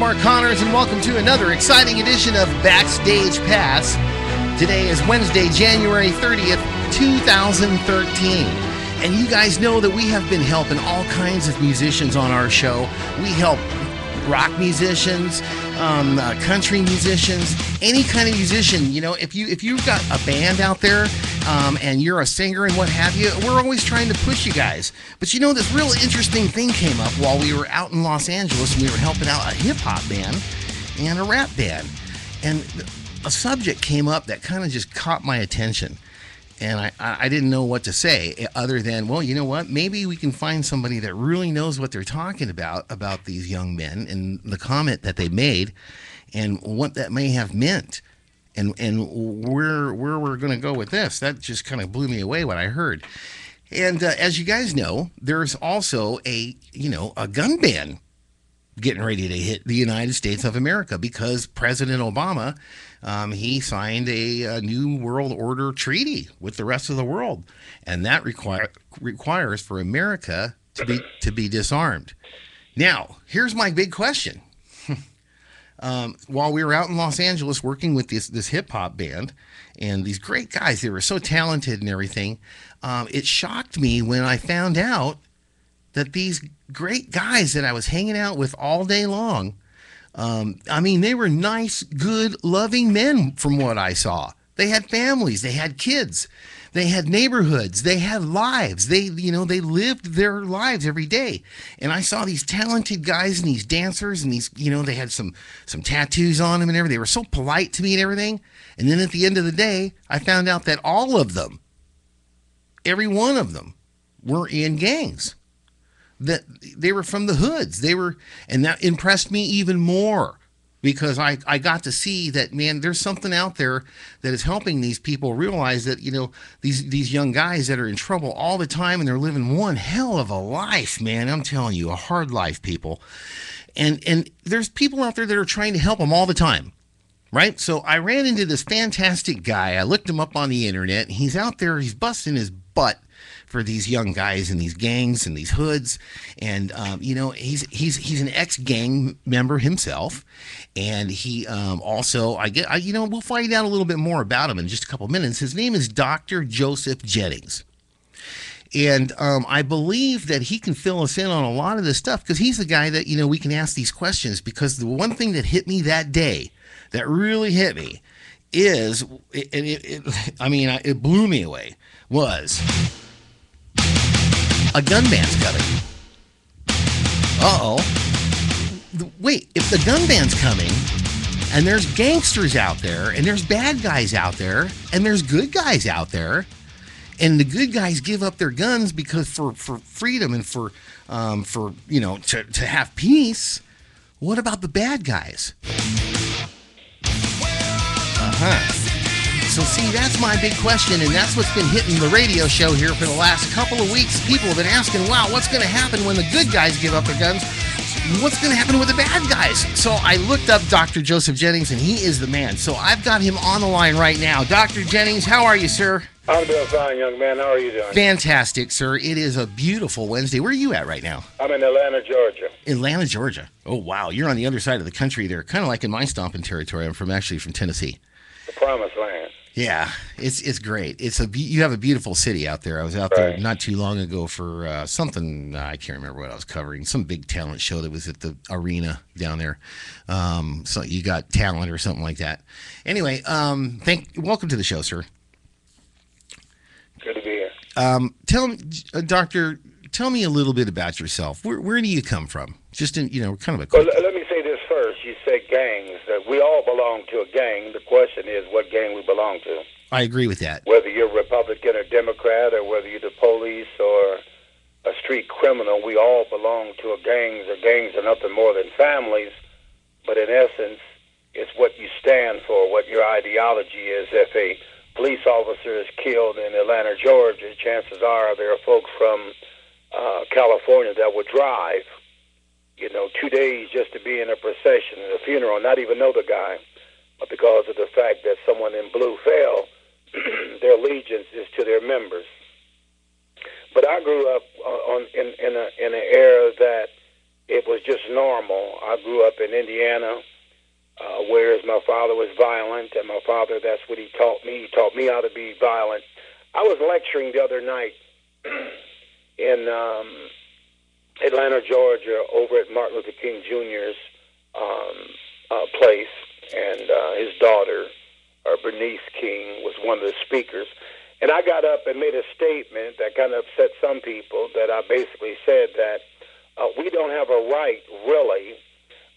Mark Connors, and welcome to another exciting edition of Backstage Pass. Today is Wednesday, January 30th, 2013. And you guys know that we have been helping all kinds of musicians on our show. We help rock musicians, country musicians, any kind of musician. You know, if you've got a band out there and you're a singer and what have you, we're always trying to push you guys. But you know, this real interesting thing came up while we were out in Los Angeles, and we were helping out a hip-hop band and a rap band. And a subject came up that kind of just caught my attention. And I didn't know what to say other than, well, you know what? Maybe we can find somebody that really knows what they're talking about these young men and the comment that they made and what that may have meant and where we're going to go with this. That just kind of blew me away when I heard. And as you guys know, there's also a gun ban getting ready to hit the United States of America because President Obama, he signed a new world order treaty with the rest of the world, and that requires for America to be disarmed. Now, here's my big question. While we were out in Los Angeles working with this hip hop band and these great guys, they were so talented and everything, it shocked me when I found out that these great guys that I was hanging out with all day long, they were nice, good, loving men from what I saw. They had families, they had kids, they had neighborhoods, they had lives. They lived their lives every day. And I saw these talented guys and these dancers and these, they had some tattoos on them and everything. They were so polite to me and everything. And then at the end of the day, I found out that all of them, every one of them, were in gangs. That they were from the hoods. And that impressed me even more because I got to see that, man, there's something out there that is helping these people realize that, these young guys that are in trouble all the time and they're living one hell of a life, man. I'm telling you, a hard life, people. And there's people out there that are trying to help them all the time. Right? So I ran into this fantastic guy. I looked him up on the internet. And he's out there. He's busting his butt for these young guys in these gangs and these hoods. And, he's an ex-gang member himself. And he also, we'll find out a little bit more about him in just a couple minutes. His name is Dr. Joseph Jennings. And I believe that he can fill us in on a lot of this stuff because he's the guy that, we can ask these questions. Because the one thing that hit me that day, that really hit me, is, it blew me away, was a gun ban's coming. Uh-oh. Wait, if the gun ban's coming, and there's gangsters out there, and there's bad guys out there, and there's good guys out there, and the good guys give up their guns because for freedom and for to have peace, what about the bad guys? So see, that's my big question, and that's what's been hitting the radio show here for the last couple of weeks. People have been asking, wow, what's going to happen when the good guys give up their guns? What's going to happen with the bad guys? So I looked up Dr. Joseph Jennings, and he is the man. So I've got him on the line right now. Dr. Jennings, how are you, sir? I'm doing fine, young man. How are you doing? Fantastic, sir. It is a beautiful Wednesday. Where are you at right now? I'm in Atlanta, Georgia. Atlanta, Georgia. Oh, wow. You're on the other side of the country there, kind of like in my stomping territory. I'm from Tennessee. The promised land. Yeah, it's great. You have a beautiful city out there. I was out there not too long ago for something, I can't remember what I was covering, some big talent show that was at the arena down there. So you got talent or something like that. Anyway, welcome to the show, sir. Good to be here. Tell me, Doctor, tell me a little bit about yourself. Where do you come from? Just in, kind of a quick... Well, let me say this first. You say gangs. We all belong to a gang. The question is what gang we belong to. I agree with that. Whether you're Republican or Democrat or whether you're the police or a street criminal, we all belong to a gangs. Gangs are nothing more than families, but in essence, it's what you stand for, what your ideology is. If a police officer is killed in Atlanta, Georgia, chances are there are folks from California that would drive 2 days just to be in a procession and a funeral, not even know the guy, but because of the fact that someone in blue fell, their allegiance is to their members. But I grew up in an era that it was just normal. I grew up in Indiana, whereas my father was violent, and my father, that's what he taught me. He taught me how to be violent. I was lecturing the other night in Atlanta, Georgia, over at Martin Luther King Jr.'s place, and his daughter, Bernice King, was one of the speakers. And I got up and made a statement that kind of upset some people, that I basically said that we don't have a right, really,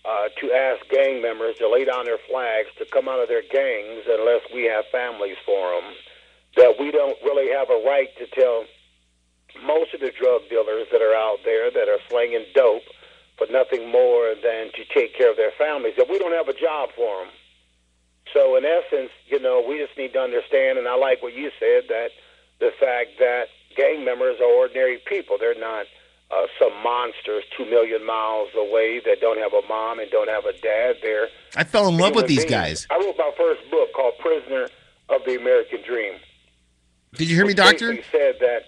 to ask gang members to lay down their flags, to come out of their gangs unless we have families for them. That we don't really have a right to tell most of the drug dealers that are out there that are slinging dope for nothing more than to take care of their families, that we don't have a job for them. So in essence, we just need to understand, and I like what you said, that the fact that gang members are ordinary people. They're not some monsters 2 million miles away that don't have a mom and don't have a dad. I fell in love with these beings. guys. I wrote my first book called Prisoner of the American Dream. Did you hear me, Doctor? He said that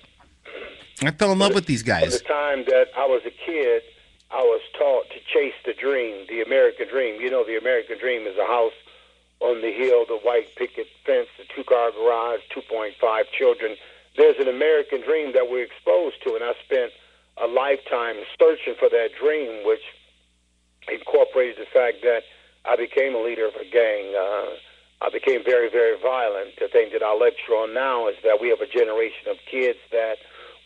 I fell in love with these guys. At the time that I was a kid, I was taught to chase the dream, the American dream. The American dream is a house on the hill, the white picket fence, the 2-car garage, 2.5 children. There's an American dream that we're exposed to, and I spent a lifetime searching for that dream, which incorporated the fact that I became a leader of a gang. I became very, very violent. The thing that I lecture on now is that we have a generation of kids that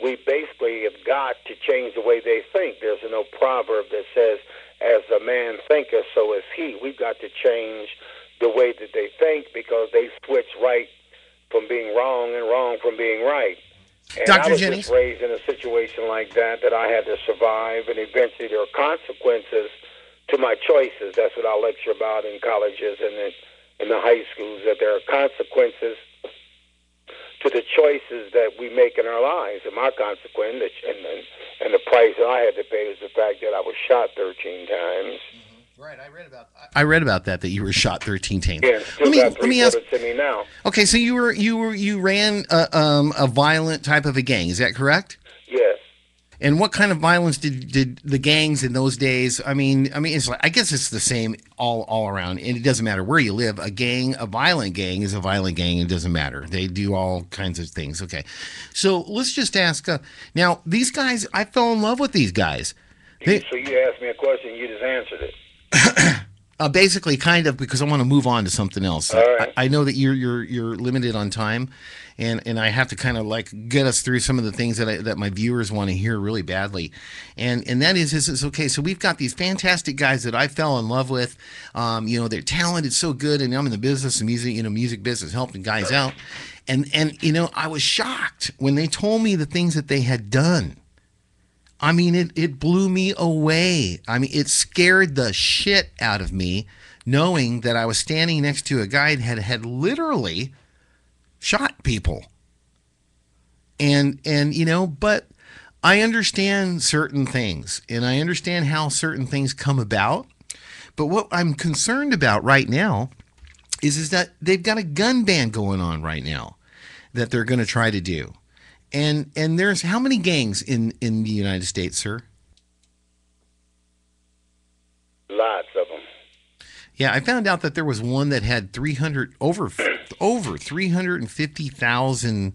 we basically have got to change the way they think. There's an old proverb that says, as a man thinketh, so is he. We've got to change the way that they think, because they switch right from being wrong and wrong from being right. And Dr. I was Jennings? just raised in a situation like that I had to survive, and eventually there are consequences to my choices. That's what I lecture about in colleges and in the high schools, that there are consequences to the choices that we make in our lives. And my consequence, and the price that I had to pay, was the fact that I was shot 13 times. Right, I read about that you were shot 13 times. Yeah, let me ask. To me now. Okay, so you ran a violent type of a gang, is that correct? Yes. And what kind of violence did the gangs in those days? I mean, it's like, I guess it's the same all around, and it doesn't matter where you live. A violent gang is a violent gang. It doesn't matter. They do all kinds of things. Okay, so let's just ask. Now, these guys, I fell in love with these guys. So you asked me a question, you just answered it. Basically, kind of, because I want to move on to something else. All right. I know that you're limited on time, and I have to kind of like get us through some of the things that my viewers want to hear really badly, and that is okay. So we've got these fantastic guys that I fell in love with. They're talented, so good, and I'm in the business of music, music business, helping guys out, and I was shocked when they told me the things that they had done. I mean, it blew me away. I mean, it scared the shit out of me, knowing that I was standing next to a guy that had literally shot people. And but I understand certain things, and I understand how certain things come about. But what I'm concerned about right now is that they've got a gun ban going on right now that they're going to try to do. And there's how many gangs in the United States, sir? Lots of them. Yeah, I found out that there was one that had over 350,000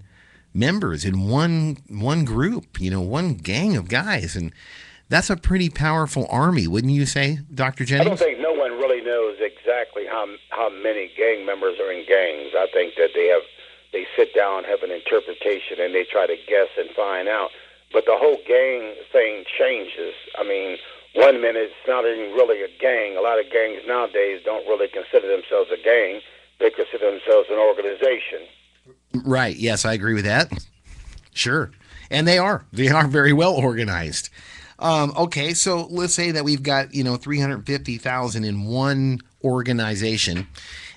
members in one group, one gang of guys, and that's a pretty powerful army, wouldn't you say, Dr. Jennings? I don't think no one really knows exactly how many gang members are in gangs. I think that they sit down, have an interpretation, and they try to guess and find out. But the whole gang thing changes. I mean, one minute it's not even really a gang. A lot of gangs nowadays don't really consider themselves a gang. They consider themselves an organization. Right. Yes, I agree with that. Sure. And they are very well organized. Okay, so let's say that we've got 350,000 in one organization.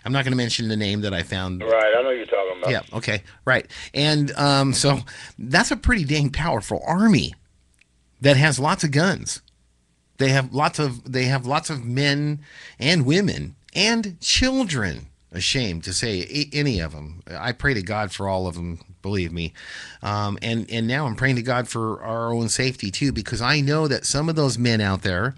I'm not going to mention the name that I found. Right, I know you're talking about. Yeah, okay, right. And so that's a pretty dang powerful army that has lots of guns. They have lots of men and women and children ashamed to say any of them. I pray to God for all of them, believe me. And now I'm praying to God for our own safety too, because I know that some of those men out there,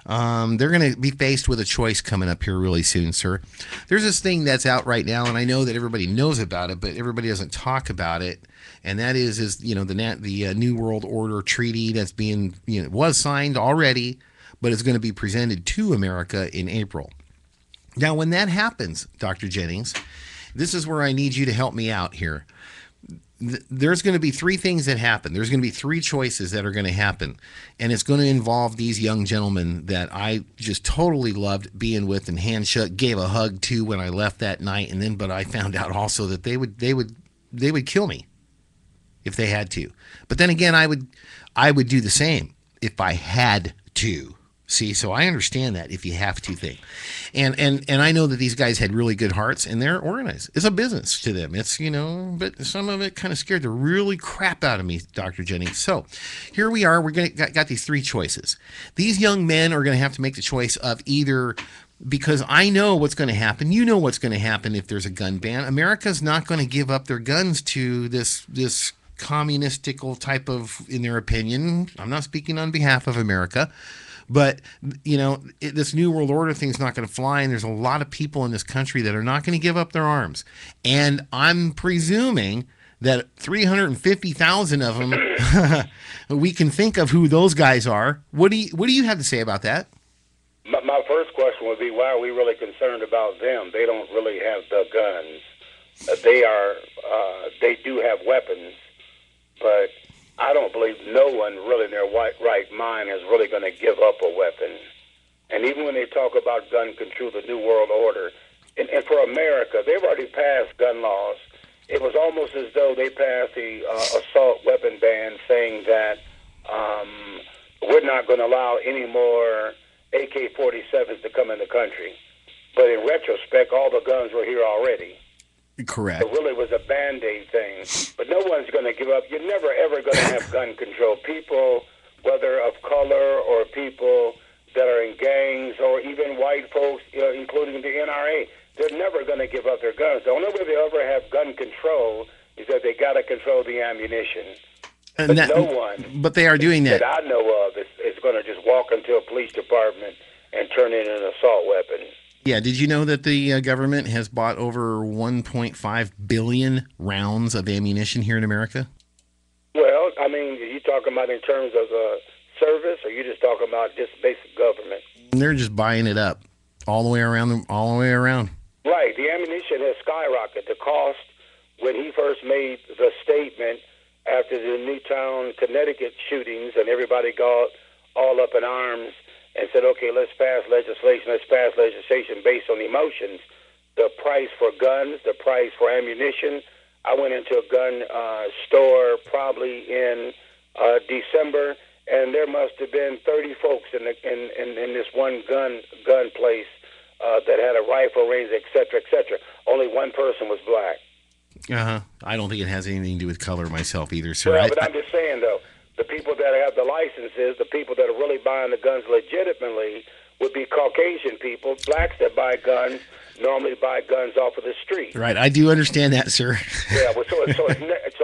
they're going to be faced with a choice coming up here really soon, sir. There's this thing that's out right now, and I know that everybody knows about it, but everybody doesn't talk about it. And that is the New World Order treaty that's being was signed already, but it's going to be presented to America in April. Now, when that happens, Dr. Jennings, this is where I need you to help me out here. There's going to be three things that happen. There's going to be three choices that are going to happen. And it's going to involve these young gentlemen that I just totally loved being with and handshake, gave a hug to when I left that night. But I found out also that they would kill me if they had to. But then again, I would do the same if I had to. See, so I understand that if you have to thing. And I know that these guys had really good hearts and they're organized. It's a business to them. It's, but some of it kind of scared the really crap out of me, Dr. Jennings. So here we are. We're got these three choices. These young men are going to have to make the choice of either, because I know what's going to happen. You know what's going to happen if there's a gun ban. America's not going to give up their guns to this communistical type of, in their opinion. I'm not speaking on behalf of America. But, this New World Order thing's not going to fly, and there's a lot of people in this country that are not going to give up their arms. And I'm presuming that 350,000 of them, we can think of who those guys are. What do you have to say about that? My first question would be, why are we really concerned about them? They don't really have the guns. They do have weapons, but I don't believe no one really in their right mind is really going to give up a weapon. And even when they talk about gun control, the New World Order, and for America, they've already passed gun laws. It was almost as though they passed the assault weapon ban, saying that we're not going to allow any more AK-47s to come in the country. But in retrospect, all the guns were here already. Correct. It really was a Band-Aid thing. But no one's going to give up. You're never, ever going to have gun control. People, whether of color or people that are in gangs or even white folks, including the NRA, they're never going to give up their guns. The only way they ever have gun control is that they got to control the ammunition. And but no one but they are doing that I know of is going to just walk into a police department and turn in an assault weapon. Yeah, did you know that the government has bought over 1.5 billion rounds of ammunition here in America? Well, I mean, are you talking about in terms of service, or are you just talking about just basic government? And they're just buying it up all the way around. Right. The ammunition has skyrocketed. The cost, when he first made the statement after the Newtown, Connecticut shootings, and everybody got all up in arms and said, okay, let's pass legislation based on emotions. The price for guns, the price for ammunition. I went into a gun store probably in December, and there must have been 30 folks in this one gun place that had a rifle range, et cetera, et cetera. Only one person was black. I don't think it has anything to do with color myself either, sir. Well, but I'm just saying, though, the people that have the licenses, the people that are really buying the guns legitimately would be Caucasian people. Blacks that buy guns normally buy guns off of the street. Right, I do understand that, sir. Yeah, well, so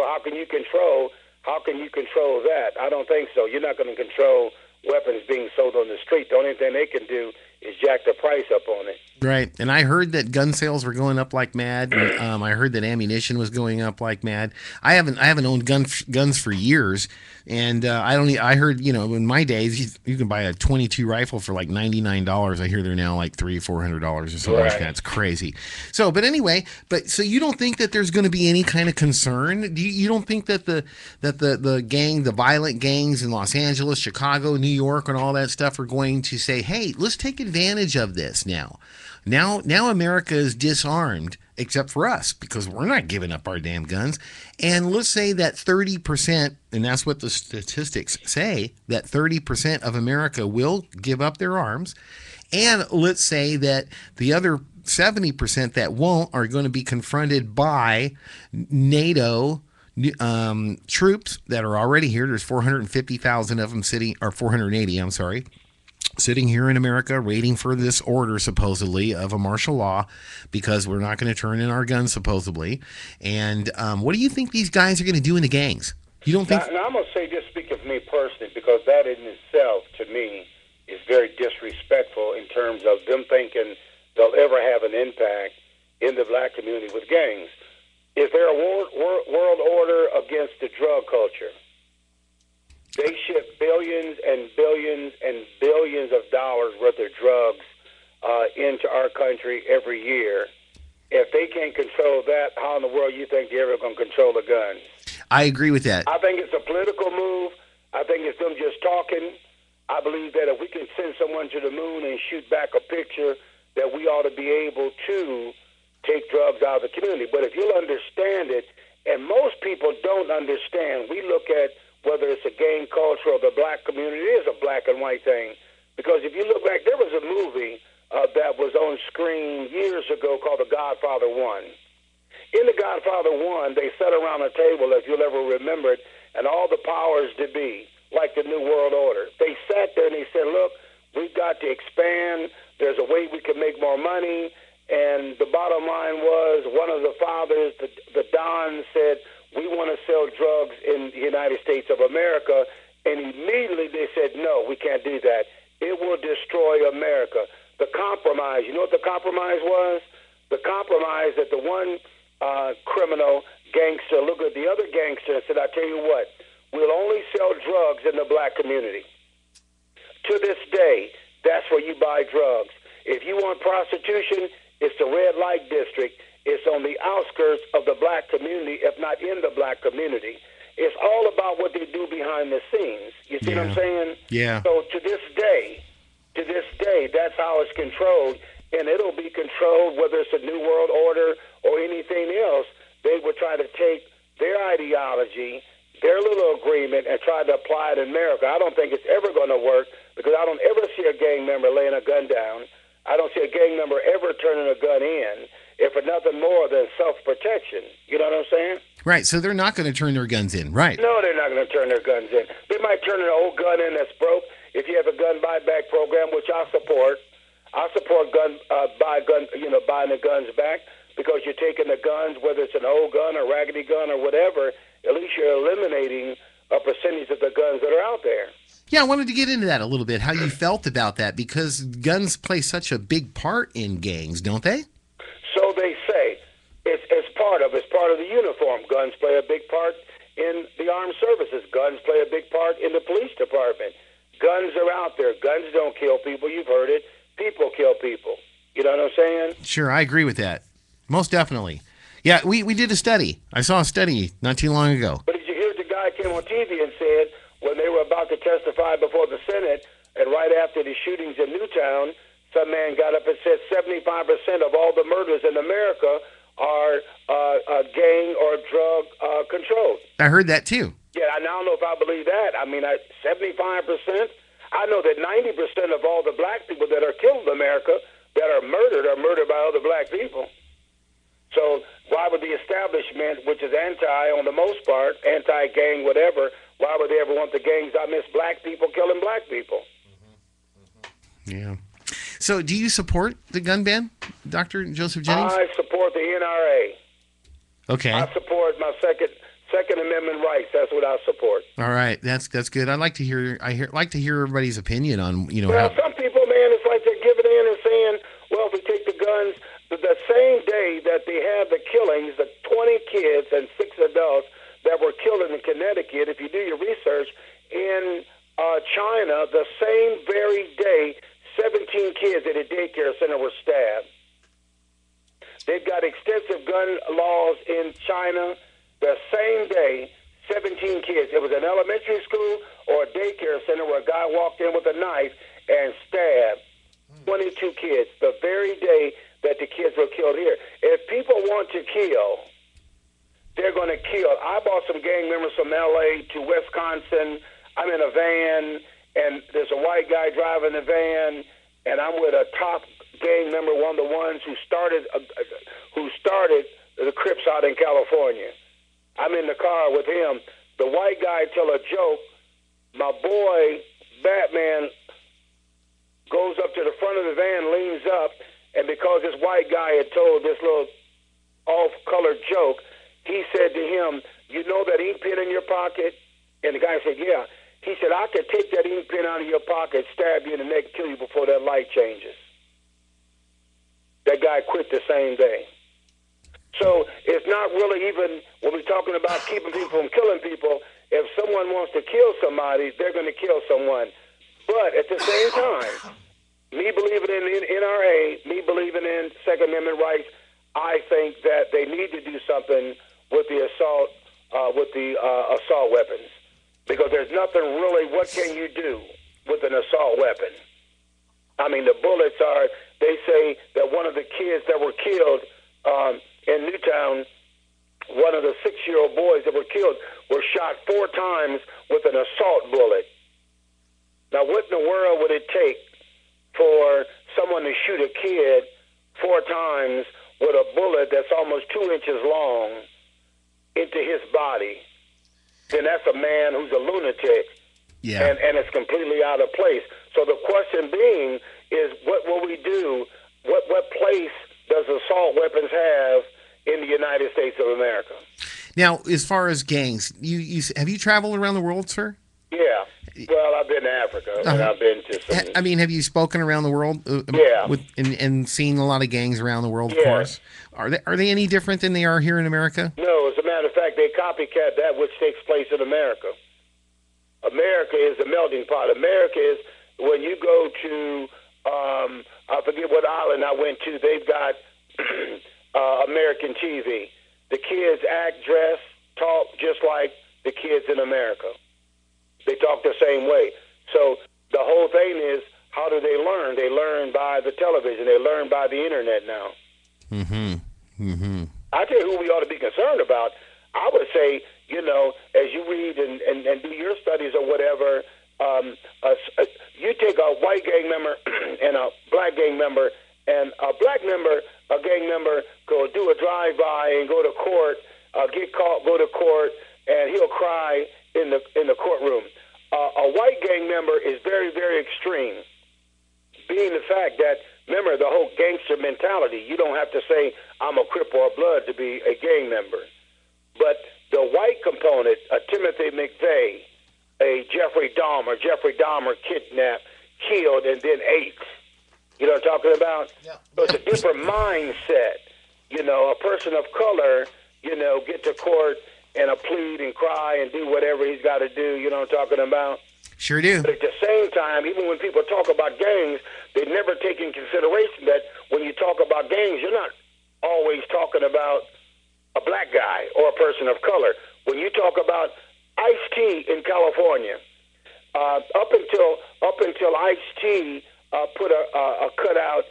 how can you control that? I don't think so. You're not going to control weapons being sold on the street. The only thing they can do is jack the price up on it. Right, and I heard that gun sales were going up like mad. I heard that ammunition was going up like mad. I haven't owned guns for years, and I heard in my days you can buy a .22 rifle for like $99. I hear they're now like $300-400 or something like that. It's crazy. So, but anyway, so you don't think that there's going to be any kind of concern? You don't think that the violent gangs in Los Angeles, Chicago, New York, and all that stuff are going to say, hey, let's take advantage of this now? Now America is disarmed, except for us, because we're not giving up our damn guns. And let's say that 30%, and that's what the statistics say, that 30% of America will give up their arms. And let's say that the other 70% that won't are going to be confronted by NATO troops that are already here. There's 450,000 of them sitting, or 480, I'm sorry. sitting here in America waiting for this order, supposedly, of a martial law because we're not going to turn in our guns, supposedly. And what do you think these guys are going to do in the gangs? You don't think? Now I'm going to say, just speaking for me personally, because that in itself, to me, is very disrespectful in terms of them thinking they'll ever have an impact in the black community with gangs. Is there a world order against the drug culture? They ship billions and billions and billions of dollars worth of drugs into our country every year. If they can't control that, how in the world you think they're ever going to control the guns? I agree with that. I think it's a political move. I think it's them just talking. I believe that if we can send someone to the moon and shoot back a picture, that we ought to be able to take drugs out of the community. But if you'll understand it, and most people don't understand, we look at whether it's a gang culture or the black community, it is a black and white thing. Because if you look back, there was a movie that was on screen years ago called The Godfather 1. In The Godfather 1, they sat around a table, if you'll ever remember it, and all the powers to be, like the New World Order. They sat there and they said, look, we've got to expand. There's a way we can make more money. And the bottom line was one of the fathers, the Don, said, we want to sell drugs in the United States of America. And immediately they said, no, we can't do that. It will destroy America. The compromise, you know what the compromise was? The compromise that the one criminal gangster looked at the other gangster and said, I tell you what, we'll only sell drugs in the black community. To this day, that's where you buy drugs. If you want prostitution, it's the red light district. It's on the outskirts of the black community, if not in the black community. It's all about what they do behind the scenes. You see what I'm saying? Yeah. So to this day, that's how it's controlled. And it'll be controlled, whether it's a New World Order or anything else. They will try to take their ideology, their little agreement, and try to apply it in America. I don't think it's ever going to work because I don't ever see a gang member laying a gun down. I don't see a gang member ever turning a gun in, if for nothing more than self-protection. You know what I'm saying? Right, so they're not going to turn their guns in, right? No, they're not going to turn their guns in. They might turn an old gun in that's broke. If you have a gun buyback program, which I support buying the guns back, because you're taking the guns, whether it's an old gun or raggedy gun or whatever, at least you're eliminating a percentage of the guns that are out there. Yeah, I wanted to get into that a little bit, how you felt about that, because guns play such a big part in gangs, don't they? So they say. It's part of the uniform. Guns play a big part in the armed services. Guns play a big part in the police department. Guns are out there. Guns don't kill people. You've heard it. People kill people. You know what I'm saying? Sure, I agree with that. Most definitely. Yeah, we did a study. I saw a study not too long ago. But did you hear the guy came on TV and said when they were about to testify before the Senate, and right after the shootings in Newtown, some man got up and said 75% of all the murders in America are gang or drug controlled. I heard that too. Yeah, I don't know if I believe that. I mean, 75%. I know that 90% of all the black people that are killed in America that are murdered by other black people. So why would the establishment, which is on the most part, anti-gang, whatever, why would they ever want the gangs out miss black people killing black people? Yeah. So do you support the gun ban, Dr. Joseph Jennings? I support the NRA. Okay. I support my Second Amendment rights. That's what I support. All right, that's good. I'd like to hear everybody's opinion on Well, some people, man, it's like they're giving in and saying, well, if we take the guns, the same day that they had the killings, the 20 kids and 6 adults that were killed in Connecticut, if you do your research, in China, the same very day, 17 kids at a daycare center were stabbed. They've got extensive gun laws in China. The same day, 17 kids. It was an elementary school or a daycare center where a guy walked in with a knife and stabbed 22 kids the very day that the kids were killed here. If people want to kill, they're going to kill. I brought some gang members from L.A. to Wisconsin. I'm in a van, and there's a white guy driving the van, and I'm with a top gang member, one of the ones who started the Crips out in California. I'm in the car with him. The white guy tell a joke. My boy, Batman, goes up to the front of the van, leans up, and because this white guy had told this little off-colored joke, he said to him, "You know that ink pen in your pocket?" And the guy said, "Yeah." He said, "I could take that ink pen out of your pocket, stab you in the neck, kill you before that light changes." That guy quit the same day. So it's not really even, when we're talking about keeping people from killing people, if someone wants to kill somebody, they're going to kill someone. But at the same time, me believing in NRA, me believing in Second Amendment rights, I think that they need to do something with the assault weapons, because there's nothing really. What can you do with an assault weapon? I mean, the bullets are. They say that one of the kids that were killed in Newtown, one of the 6-year-old boys that were killed, were shot 4 times with an assault bullet. Now, what in the world would it take for someone to shoot a kid 4 times with a bullet that's almost 2 inches long into his body? Then that's a man who's a lunatic, and it's completely out of place. So the question being is, what will we do? What place does assault weapons have in the United States of America? Now, as far as gangs, have you traveled around the world, sir? Yeah. Well, I've been to Africa, and I've been to some... I mean, have you spoken around the world? Yeah. And seen a lot of gangs around the world, of Yeah. course. Are they any different than they are here in America? No, as a matter of fact, they copycat that which takes place in America. America is the melting pot. America is, when you go to, I forget what island I went to, they've got American TV. The kids act, dress, talk just like the kids in America. They talk the same way. So the whole thing is, how do they learn? They learn by the television. They learn by the internet now. I tell you who we ought to be concerned about. I would say, as you read and do your studies or whatever, you take a white gang member and a black gang member, and a gang member go do a drive-by and go to court, get caught, go to court, and he'll cry in the courtroom. A white gang member is very, very extreme, being the fact that, remember, the whole gangster mentality. You don't have to say, I'm a Crip or a Blood to be a gang member. But the white component, a Timothy McVeigh, a Jeffrey Dahmer kidnapped, killed, and then ate. You know what I'm talking about? Yeah. So it's a different mindset. A person of color, get to court and plead and cry and do whatever he's got to do. You know what I'm talking about? Sure do. But at the same time, even when people talk about gangs, they never take in consideration that when you talk about gangs, you're not always talking about a black guy or a person of color. When you talk about Ice-T in California, up until Ice-T put a cutout,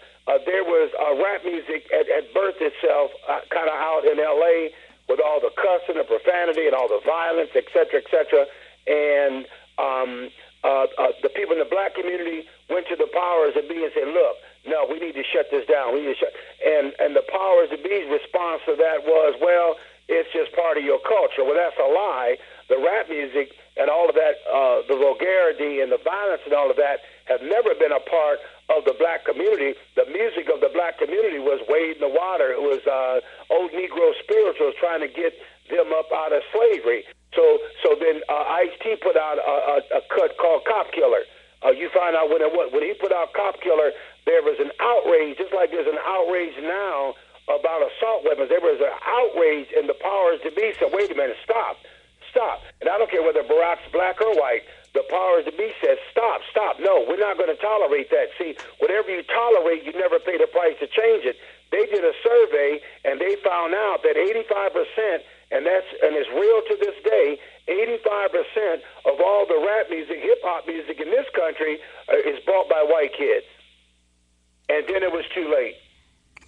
there was rap music at birth itself, kind of out in L.A., with all the cussing and profanity and all the violence, et cetera, and the people in the black community went to the powers that be and said, look, no, we need to shut this down. And the powers that be's response to that was, well, it's just part of your culture. Well, that's a lie. The rap music and all of that, the vulgarity and the violence and all of that have never been a part of the black community. The music of the black community was Wade in the Water. It was old Negro spirituals trying to get them up out of slavery. So then Ice-T put out a cut called Cop Killer. You find out when he put out Cop Killer, there was an outrage, just like there's an outrage now about assault weapons. There was an outrage, and the powers that be said, wait a minute, stop. And I don't care whether Barack's black or white, the powers that be said, stop. No, we're not going to tolerate that. See, whatever you tolerate, you never pay the price to change it. They did a survey, and they found out that 85%, and it's real to this day, 85% of all the rap music, hip-hop music in this country is bought by white kids. And then it was too late.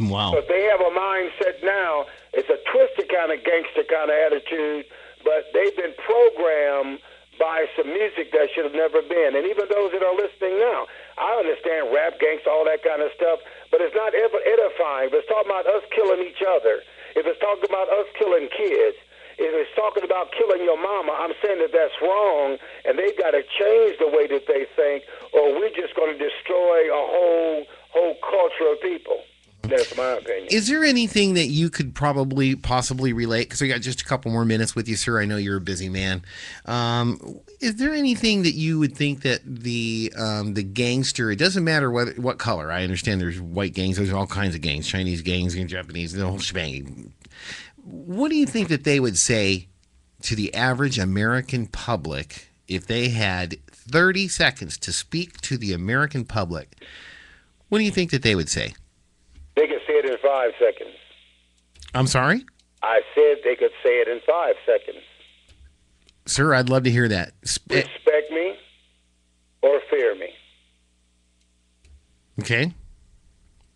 Wow. But they have a mindset now, it's a twisted kind of gangster kind of attitude, but they've been programmed by some music that should have never been. And even those that are listening now, I understand rap, gangsta, all that kind of stuff, but it's not ever edifying. If it's talking about us killing each other, if it's talking about us killing kids, if it's talking about about killing your mama. I'm saying that that's wrong, and they've got to change the way that they think, or we're just going to destroy a whole culture of people. That's my opinion. Is there anything that you could possibly relate? Because we got just a couple more minutes with you, sir. I know you're a busy man. Is there anything that you would think that the gangster? It doesn't matter what color. I understand there's white gangs. There's all kinds of gangs, Chinese gangs and Japanese, the whole shebang. What do you think that they would say to the average American public if they had 30 seconds to speak to the American public? What do you think that they would say? They could say it in 5 seconds. I'm sorry? I said they could say it in 5 seconds. Sir, I'd love to hear that. Respect me or fear me. Okay.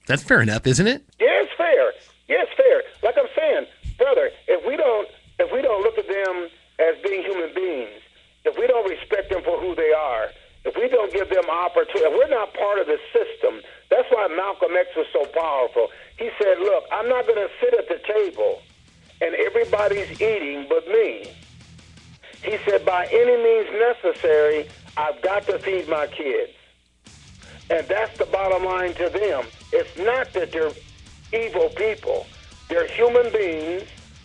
That's fair enough, isn't it? Yeah, it's fair. Yeah, it's fair. Like I'm saying, brother, if we don't look at them as being human beings, if we don't respect them for who they are, if we don't give them opportunity, if we're not part of the system. That's why Malcolm X was so powerful. He said, look, I'm not going to sit at the table and everybody's eating but me. He said, by any means necessary, I've got to feed my kids. And that's the bottom line to them. It's not that they're evil people. They're human beings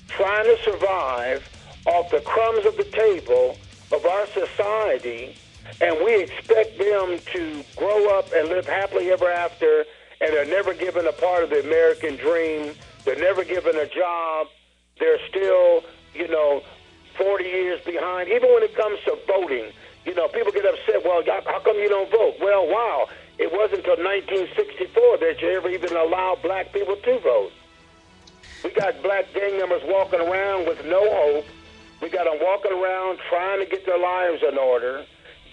trying to survive off the crumbs of the table of our society. And we expect them to grow up and live happily ever after, and they're never given a part of the American dream. They're never given a job. They're still, 40 years behind. Even when it comes to voting, people get upset, well, how come you don't vote? Well, wow, it wasn't until 1964 that you ever even allowed black people to vote. We got black gang members walking around with no hope. We got them walking around trying to get their lives in order,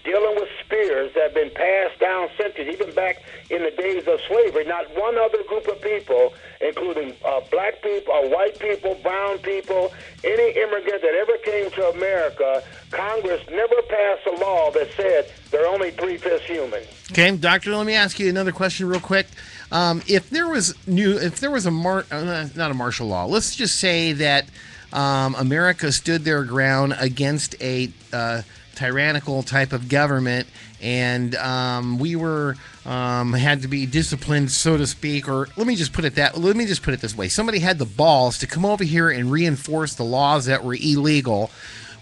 dealing with spears that have been passed down centuries, even back in the days of slavery. Not one other group of people, including black people, white people, brown people, any immigrant that ever came to America, Congress never passed a law that said they're only 3/5 human. Okay, doctor, let me ask you another question real quick. If there was not a martial law, let's just say that America stood their ground against a tyrannical type of government, and we were had to be disciplined, so to speak. Or let me just put it this way: somebody had the balls to come over here and reinforce the laws that were illegal.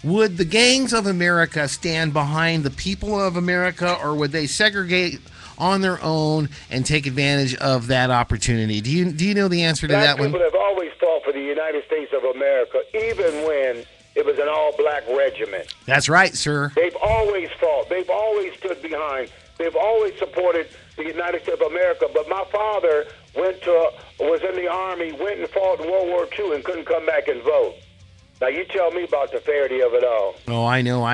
Would the gangs of America stand behind the people of America, or would they segregate on their own and take advantage of that opportunity? Do you know the answer to that one? Black people have always fought for the United States of America, even when it was an all-black regiment. That's right, sir. They've always fought. They've always stood behind. They've always supported the United States of America. But my father was in the Army, went and fought in World War II, and couldn't come back and vote. Now, you tell me about the fairity of it all. Oh, I know.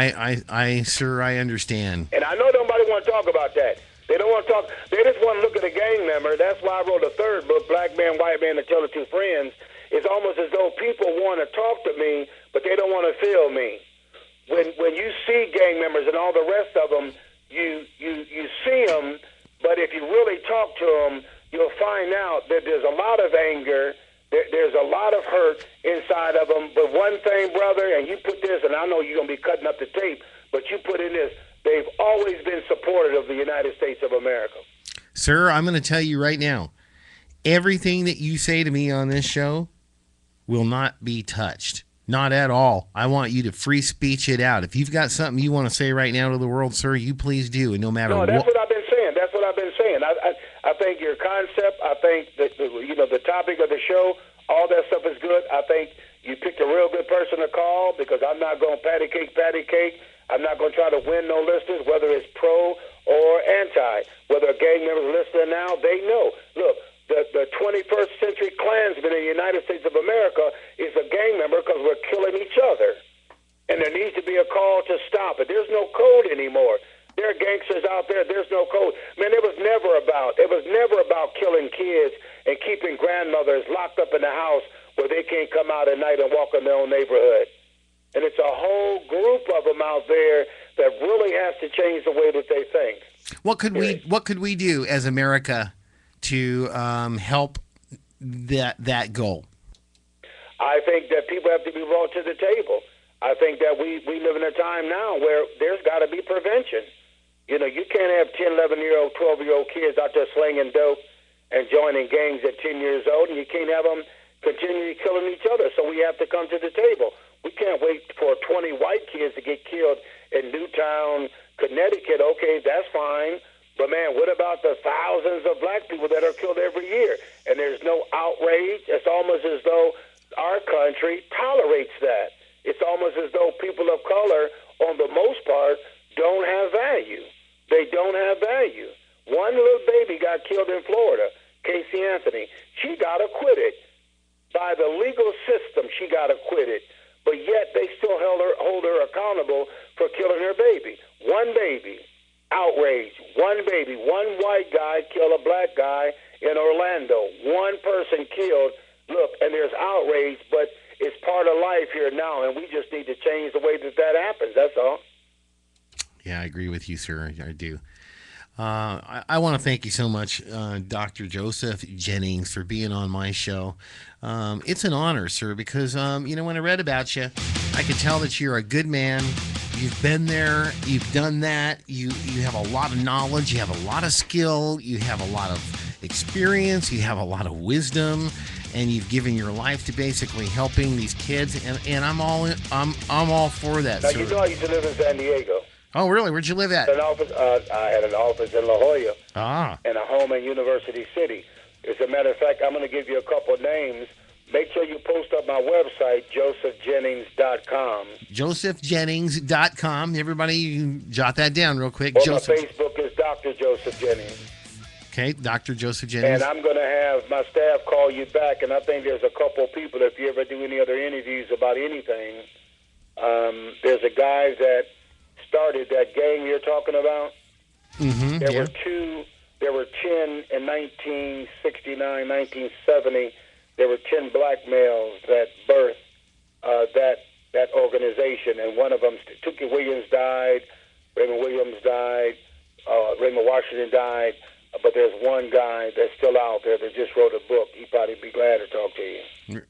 Sir, I understand. And I know nobody want to talk about that. They don't want to talk. They just want to look at a gang member. That's why I wrote a third book, Black Man, White Man, and Tell the Two Friends. It's almost as though people want to talk to me, but they don't want to feel me. When you see gang members and all the rest of them, you see them, but if you really talk to them, you'll find out that there's a lot of anger. There's a lot of hurt inside of them. But one thing, brother, and you put this, and I know you're going to be cutting up the tape, but you put in this, they've always been supportive of the United States of America. Sir, I'm going to tell you right now, everything that you say to me on this show will not be touched. Not at all. I want you to free speech it out. If you've got something you want to say right now to the world, sir, you please do. And no matter what. That's what I've been saying. That's what I've been saying. I think your concept, I think that the topic of the show, all that stuff is good. I think you picked a real good person to call, because I'm not going patty cake. I'm not going to try to win no listeners, whether it's pro or anti. Whether a gang member's listening now, they know. Look, the 21st century Klansman in the United States of America is a gang member because we're killing each other. And there needs to be a call to stop it. There's no code anymore. There are gangsters out there. There's no code. Man, it was never about killing kids and keeping grandmothers locked up in the house where they can't come out at night and walk in their own neighborhood. And it's a whole group of them out there that really has to change the way that they think. What could we do as America to help that goal? I think that people have to be brought to the table. I think time now where there's got to be prevention. You know, you can't have 10, 11-year-old, 12-year-old kids out there slinging dope and joining gangs at 10 years old, and you can't have them continually killing each other. So we have to come to the table. We can't wait for 20 white kids to get killed in Newtown, Connecticut. Okay, that's fine. But, man, what about the thousands of black people that are killed every year? And there's no outrage. It's almost as though our country tolerates that. It's almost as though people of color, on the most part, don't have value. They don't have value. One little baby got killed in Florida, Casey Anthony. She got acquitted. By the legal system, she got acquitted. But yet they still hold her accountable for killing her baby. One baby. Outrage. One baby. One white guy killed a black guy in Orlando. One person killed. Look, and there's outrage, but it's part of life here now, and we just need to change the way that happens. That's all. Yeah, I agree with you, sir. I do. I want to thank you so much, Dr. Joseph Jennings, for being on my show. It's an honor, sir, because, you know, when I read about you, I could tell that you're a good man. You've been there. You've done that. You have a lot of knowledge. You have a lot of skill. You have a lot of experience. You have a lot of wisdom. And you've given your life to basically helping these kids. And I'm all for that, now, sir. You know I used to live in San Diego. Oh, really? Where'd you live at? I had an office in La Jolla and a home in University City. As a matter of fact, I'm going to give you a couple of names. Make sure you post up my website, josephjennings.com. josephjennings.com. Everybody, you jot that down real quick. Or my Facebook is Dr. Joseph Jennings. Okay, Dr. Joseph Jennings. And I'm going to have my staff call you back, and I think there's a couple of people, if you ever do any other interviews about anything, there's a guy that started that gang you're talking about. Mm-hmm, There were 10 in 1969, 1970. There were 10 black males that birthed that organization, and one of them, Tookie Williams died, Raymond Williams died, Raymond Washington died, but there's one guy that's still out there that just wrote a book. He'd probably be glad to talk to you.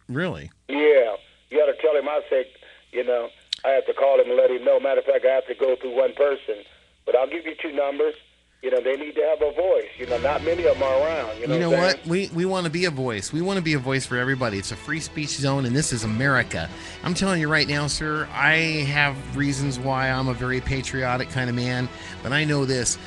Really? Yeah. You got to tell him I said, you know, I have to call him and let him know. Matter of fact, I have to go through one person. But I'll give you two numbers. You know, they need to have a voice. You know, not many of them are around. You know what? We want to be a voice. We want to be a voice for everybody. It's a free speech zone, and this is America. I'm telling you right now, sir, I have reasons why I'm a very patriotic kind of man, but I know this.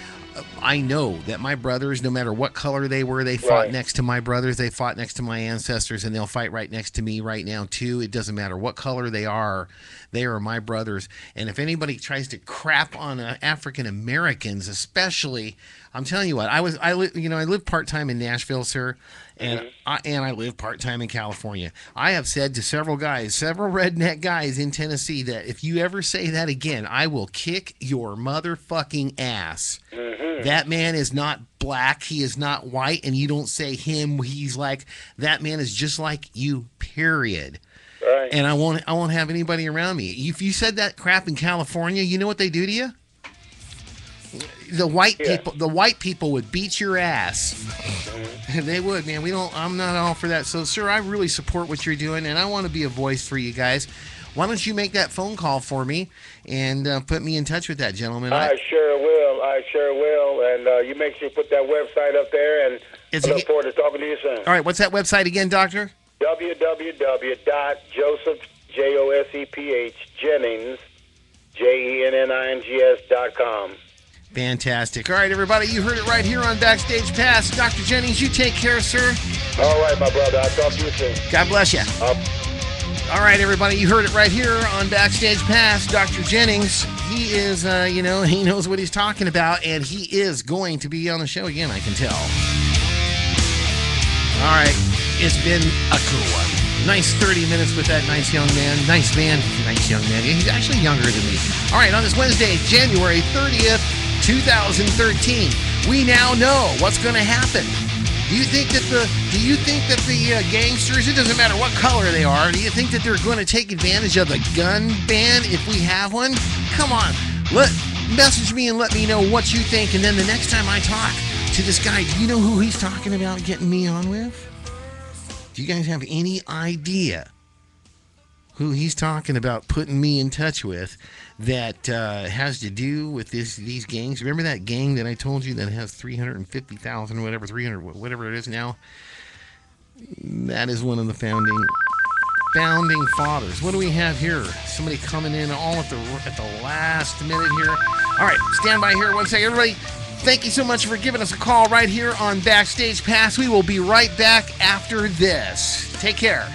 I know that my brothers, no matter what color they were, they fought next to my brothers. They fought next to my ancestors, and they'll fight right next to me right now, too. It doesn't matter what color they are my brothers. And if anybody tries to crap on African Americans, especially, I'm telling you what, I lived part-time in Nashville, sir, and I live part-time in California. I have said to several redneck guys in Tennessee, that if you ever say that again, I will kick your motherfucking ass. Mm-hmm. That man is not black. He is not white. And you don't say him. He's like, that man is just like you, period. Right. And I won't have anybody around me. If you said that crap in California, you know what they do to you? The white people would beat your ass. Mm-hmm. They would, man. I'm not all for that. So, sir, I really support what you're doing, and I want to be a voice for you guys. Why don't you make that phone call for me and put me in touch with that gentleman? I sure will. And you make sure you put that website up there, and I look forward to talking to you soon. All right, what's that website again, Doctor? www.joseph, J-O-S-E-P-H, Jennings, JENNINGS.com. Fantastic. All right, everybody, you heard it right here on Backstage Pass. Dr. Jennings, you take care, sir. All right, my brother. I'll talk to you soon. God bless you. All right, everybody, you heard it right here on Backstage Pass. Dr. Jennings, he is, he knows what he's talking about, and he is going to be on the show again, I can tell. All right, it's been a cool one. Nice 30 minutes with that nice young man. Nice man. Nice young man. He's actually younger than me. All right, on this Wednesday, January 30th, 2013, we now know what's going to happen. Do you think that the gangsters, it doesn't matter what color they are, do you think that they're going to take advantage of the gun ban if we have one? Come on, message me and let me know what you think, and then the next time I talk to this guy, do you know who he's talking about getting me on with? Do you guys have any idea who he's talking about putting me in touch with that has to do with these gangs. Remember that gang that I told you that has 350,000 whatever, 300 whatever it is now? That is one of the founding fathers. What do we have here? Somebody coming in all at the last minute here. All right, stand by here 1 second. Everybody, thank you so much for giving us a call right here on Backstage Pass. We will be right back after this. Take care.